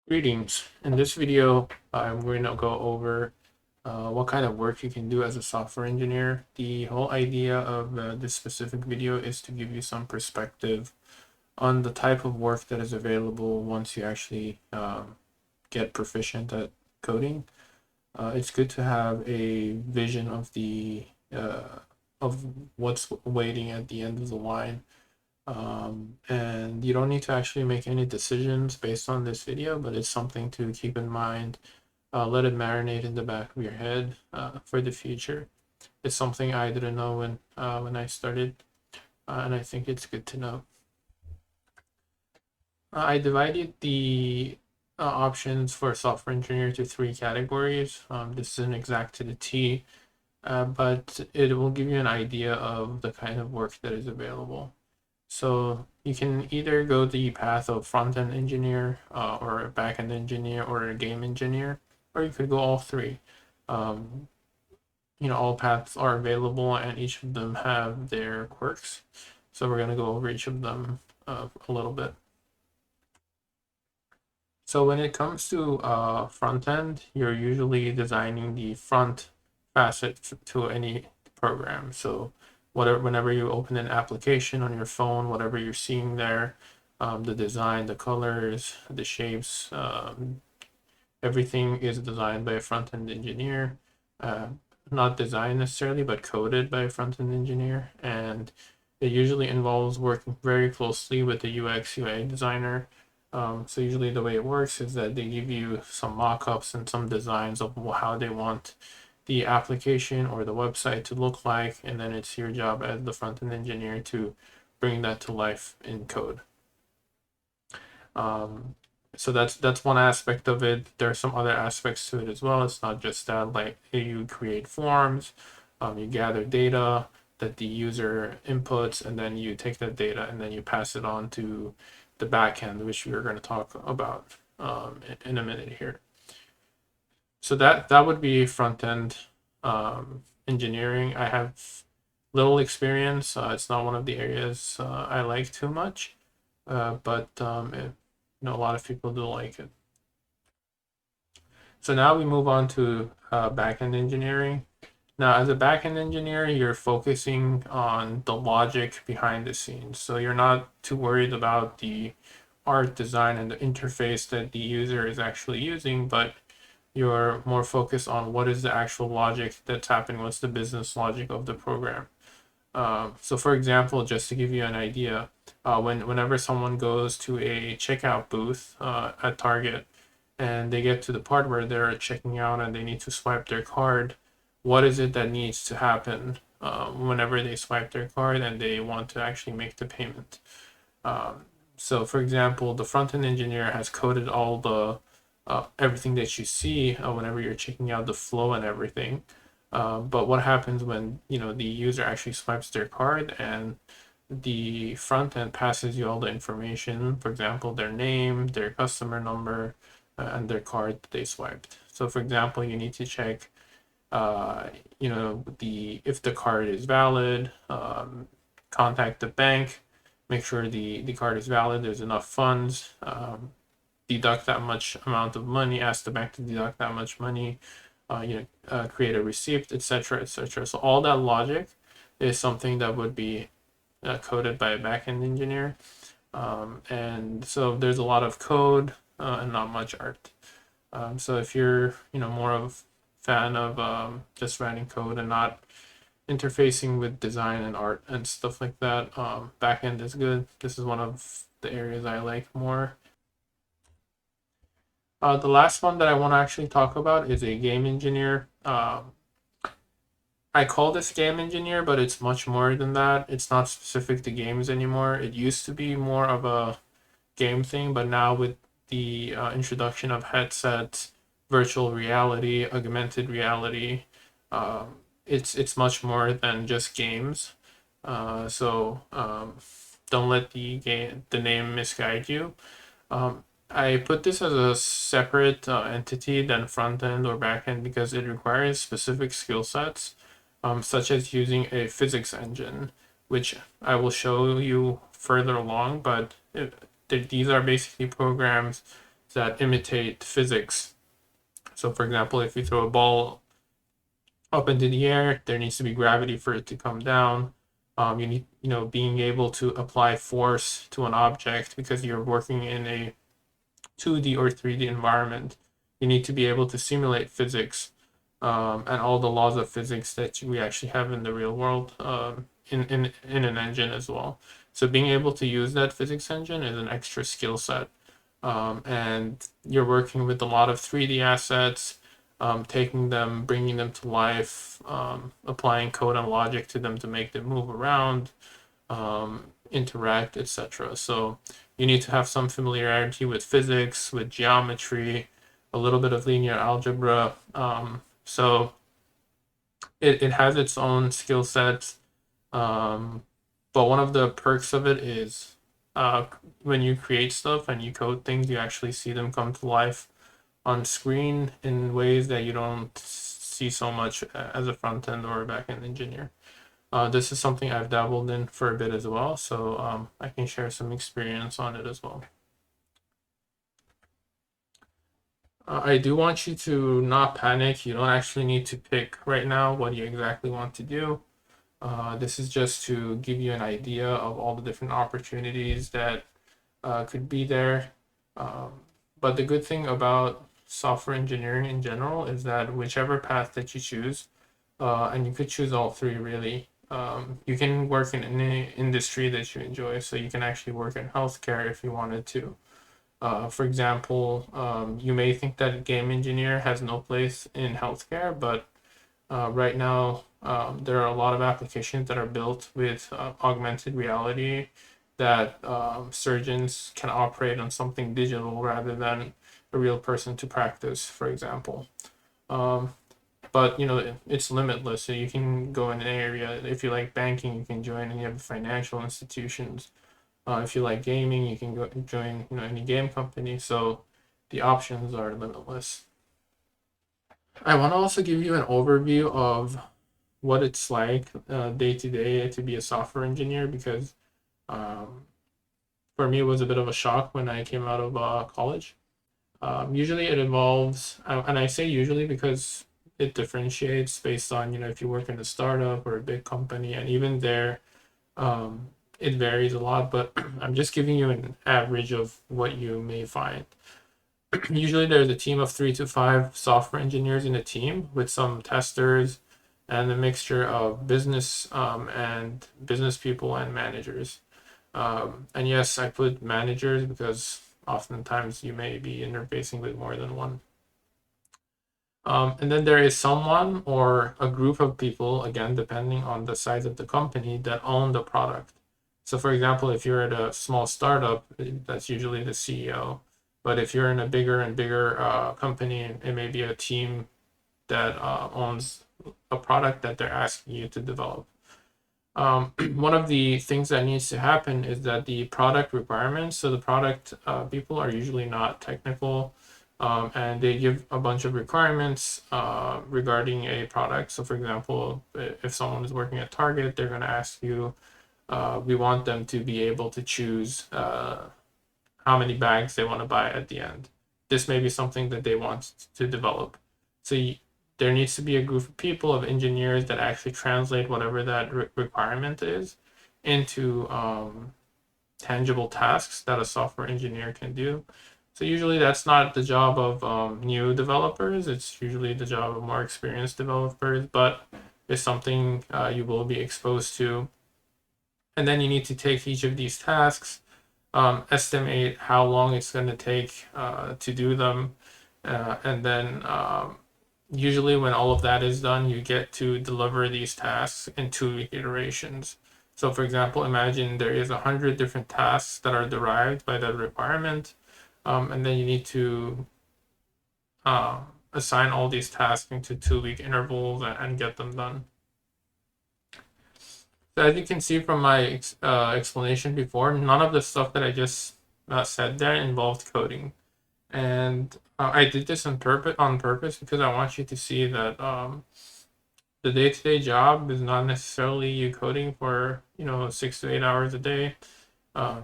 Greetings. In this video, I'm going to go over what kind of work you can do as a software engineer. The whole idea of this specific video is to give you some perspective on the type of work that is available once you actually get proficient at coding. It's good to have a vision of the of what's waiting at the end of the line, and you don't need to actually make any decisions based on this video, but it's something to keep in mind. Let it marinate in the back of your head for the future. It's something I didn't know when I started, and I think it's good to know. I divided the options for software engineer to three categories. This isn't exact to the T, but it will give you an idea of the kind of work that is available. So you can either go the path of front-end engineer or a back-end engineer or a game engineer, or you could go all three. Um, all paths are available and each of them have their quirks. So we're going to go over each of them a little bit. So when it comes to front end, you're usually designing the front facet to any program. So whenever you open an application on your phone, whatever you're seeing there, the design, the colors, the shapes, everything is designed by a front end engineer. Uh, Not designed necessarily, but coded by a front end engineer. And it usually involves working very closely with the UX UI designer. So usually the way it works is that they give you some mock-ups and some designs of how they want the application or the website to look like, and then it's your job as the front-end engineer to bring that to life in code. So that's one aspect of it. There are some other aspects to it as well. It's not just that, like you create forms, you gather data that the user inputs, and then you take that data and then you pass it on to the backend, which we're going to talk about in a minute here. So that would be front end engineering. I have little experience. It's not one of the areas I like too much, but a lot of people do like it. So now we move on to backend engineering. Now, as a backend engineer, you're focusing on the logic behind the scenes. So you're not too worried about the art design and the interface that the user is actually using, but you're more focused on what is the actual logic that's happening, what's the business logic of the program. So for example, just to give you an idea, whenever someone goes to a checkout booth at Target and they get to the part where they're checking out and they need to swipe their card, what is it that needs to happen whenever they swipe their card and they want to actually make the payment? So for example, the front-end engineer has coded all the everything that you see whenever you're checking out, the flow and everything. But what happens when the user actually swipes their card and the front end passes you all the information, for example, their name, their customer number, and their card that they swiped. So for example, you need to check, if the card is valid, contact the bank, make sure the card is valid, there's enough funds, deduct that much amount of money, ask the bank to deduct that much money, create a receipt, etc., etc. So all that logic is something that would be coded by a backend engineer, and so there's a lot of code and not much art. So if you're more of a fan of just writing code and not interfacing with design and art and stuff like that, backend is good. This is one of the areas I like more. The last one that I want to actually talk about is a game engineer. I call this game engineer, but it's much more than that. It's not specific to games anymore. It used to be more of a game thing, but now with the introduction of headsets, virtual reality, augmented reality, it's much more than just games. So don't let the name misguide you. I put this as a separate entity than front end or back end because it requires specific skill sets, such as using a physics engine, which I will show you further along. But these are basically programs that imitate physics. So, for example, if you throw a ball up into the air, there needs to be gravity for it to come down. You need, being able to apply force to an object because you're working in a 2D or 3D environment. You need to be able to simulate physics and all the laws of physics that we actually have in the real world in an engine as well. So being able to use that physics engine is an extra skill set. And you're working with a lot of 3D assets, taking them, bringing them to life, applying code and logic to them to make them move around, interact, etc. So you need to have some familiarity with physics, with geometry, a little bit of linear algebra. So it has its own skill sets. But one of the perks of it is when you create stuff and you code things, you actually see them come to life on screen in ways that you don't see so much as a front end or a back end engineer. This is something I've dabbled in for a bit as well, so I can share some experience on it as well. I do want you to not panic. You don't actually need to pick right now what you exactly want to do. This is just to give you an idea of all the different opportunities that could be there. Um, but the good thing about software engineering in general is that whichever path that you choose, and you could choose all three really, you can work in any industry that you enjoy. So you can actually work in healthcare if you wanted to. For example, you may think that a game engineer has no place in healthcare, but right now there are a lot of applications that are built with augmented reality that surgeons can operate on something digital rather than a real person to practice, for example. Um, but it's limitless, so you can go in an area. If you like banking, you can join any of the financial institutions. If you like gaming, you can go join any game company. So the options are limitless. I want to also give you an overview of what it's like day to day to be a software engineer because um, for me it was a bit of a shock when I came out of college. Usually it involves, and I say usually because it differentiates based on if you work in a startup or a big company, and even there, um, it varies a lot. But I'm just giving you an average of what you may find. Usually there's a team of 3 to 5 software engineers in a team with some testers and a mixture of business and business people and managers. And yes, I put managers because oftentimes you may be interfacing with more than one. And then there is someone or a group of people, again, depending on the size of the company, that own the product. So, for example, if you're at a small startup, that's usually the CEO. But if you're in a bigger and bigger company, it may be a team that owns a product that they're asking you to develop. One of the things that needs to happen is that the product requirements, so the product people are usually not technical, and they give a bunch of requirements regarding a product. So, for example, if someone is working at Target, they're going to ask you, we want them to be able to choose how many bags they want to buy at the end. This may be something that they want to develop. So there needs to be a group of people, of engineers that actually translate whatever that requirement is into tangible tasks that a software engineer can do. So usually that's not the job of new developers. It's usually the job of more experienced developers, but it's something you will be exposed to. And then you need to take each of these tasks, estimate how long it's going to take to do them, and then usually when all of that is done, you get to deliver these tasks in 2 iterations. So for example, imagine there is 100 different tasks that are derived by that requirement, and then you need to assign all these tasks into 2-week intervals and get them done. So as you can see from my explanation before, none of the stuff that I just said there involved coding. And I did this on purpose because I want you to see that the day-to-day job is not necessarily you coding for 6 to 8 hours a day.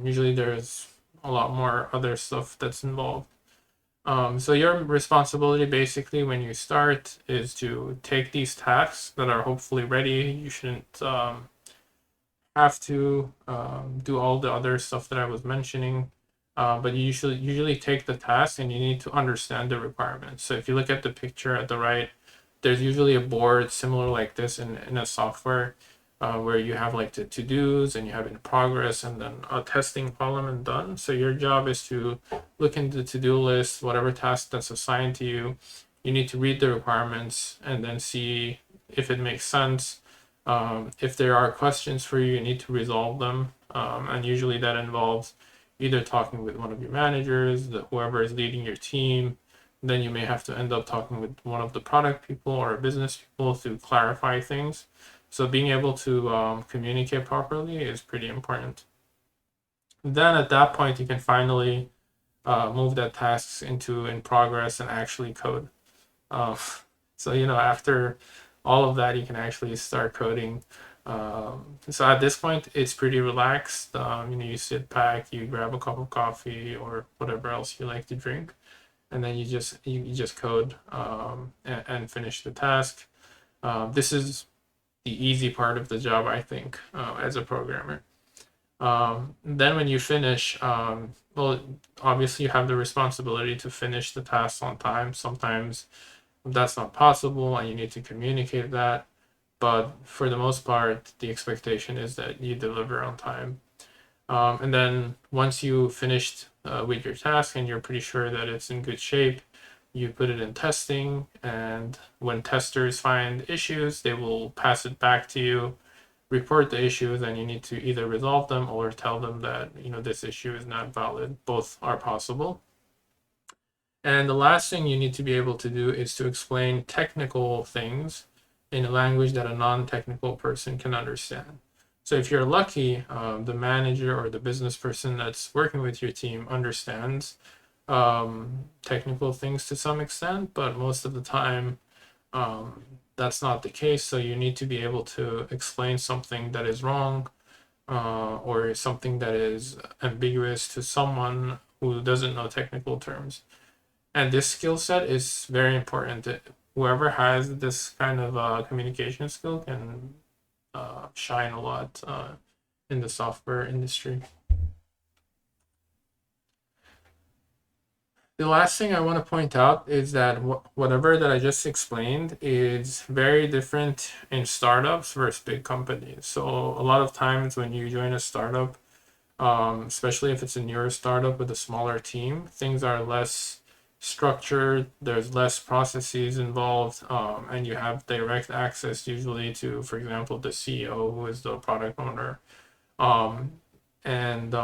Usually there's a lot more other stuff that's involved. So your responsibility basically when you start is to take these tasks that are hopefully ready. You shouldn't have to do all the other stuff that I was mentioning. But you should usually take the task and you need to understand the requirements. So if you look at the picture at the right, there's usually a board similar like this in a software where you have like the to-dos and you have in progress and then a testing column and done. So your job is to look into the to-do list, whatever task that's assigned to you. You need to read the requirements and then see if it makes sense. If there are questions for you, you need to resolve them. And usually that involves either talking with one of your managers, whoever is leading your team. Then you may have to end up talking with one of the product people or business people to clarify things. So being able to communicate properly is pretty important. Then at that point, you can finally move that tasks into in progress and actually code. Um, so after all of that, you can actually start coding. So at this point, it's pretty relaxed. You sit back, you grab a cup of coffee or whatever else you like to drink, and then you just code and finish the task. This is the easy part of the job, I think, as a programmer. Then when you finish, well, obviously you have the responsibility to finish the task on time. Sometimes that's not possible and you need to communicate that. But for the most part, the expectation is that you deliver on time. And then once you finished with your task and you're pretty sure that it's in good shape, you put it in testing. And when testers find issues, they will pass it back to you, report the issues, and you need to either resolve them or tell them that this issue is not valid. Both are possible. And the last thing you need to be able to do is to explain technical things in a language that a non-technical person can understand. So if you're lucky, the manager or the business person that's working with your team understands technical things to some extent, but most of the time that's not the case. So you need to be able to explain something that is wrong or something that is ambiguous to someone who doesn't know technical terms. And this skill set is very important. Whoever has this kind of communication skill can shine a lot in the software industry. The last thing I want to point out is that whatever that I just explained is very different in startups versus big companies. So a lot of times when you join a startup, especially if it's a newer startup with a smaller team, things are less structured, there's less processes involved, and you have direct access usually to, for example, the CEO who is the product owner. Um, and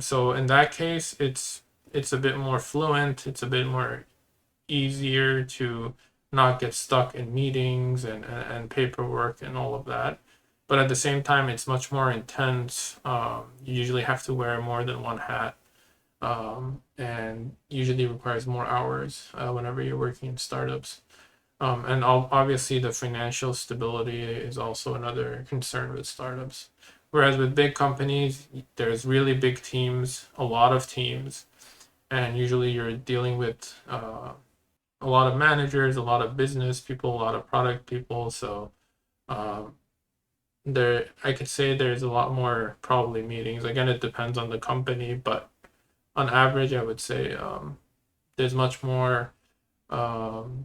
so in that case, it's a bit more fluent, it's a bit more easier to not get stuck in meetings and paperwork and all of that. But at the same time, it's much more intense. You usually have to wear more than one hat, and usually requires more hours whenever you're working in startups. And obviously, the financial stability is also another concern with startups. Whereas with big companies, there's really big teams, a lot of teams, and usually you're dealing with a lot of managers, a lot of business people, a lot of product people. So um, I could say there's a lot more probably meetings. Again, it depends on the company, but on average, I would say there's much more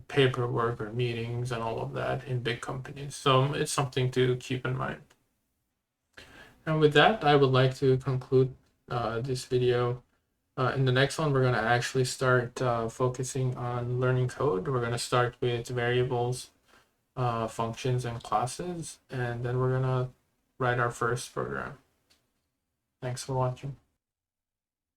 paperwork or meetings and all of that in big companies. So it's something to keep in mind. And with that, I would like to conclude this video. In the next one, we're going to actually start focusing on learning code. We're going to start with variables, functions, and classes, and then we're going to write our first program. Thanks for watching.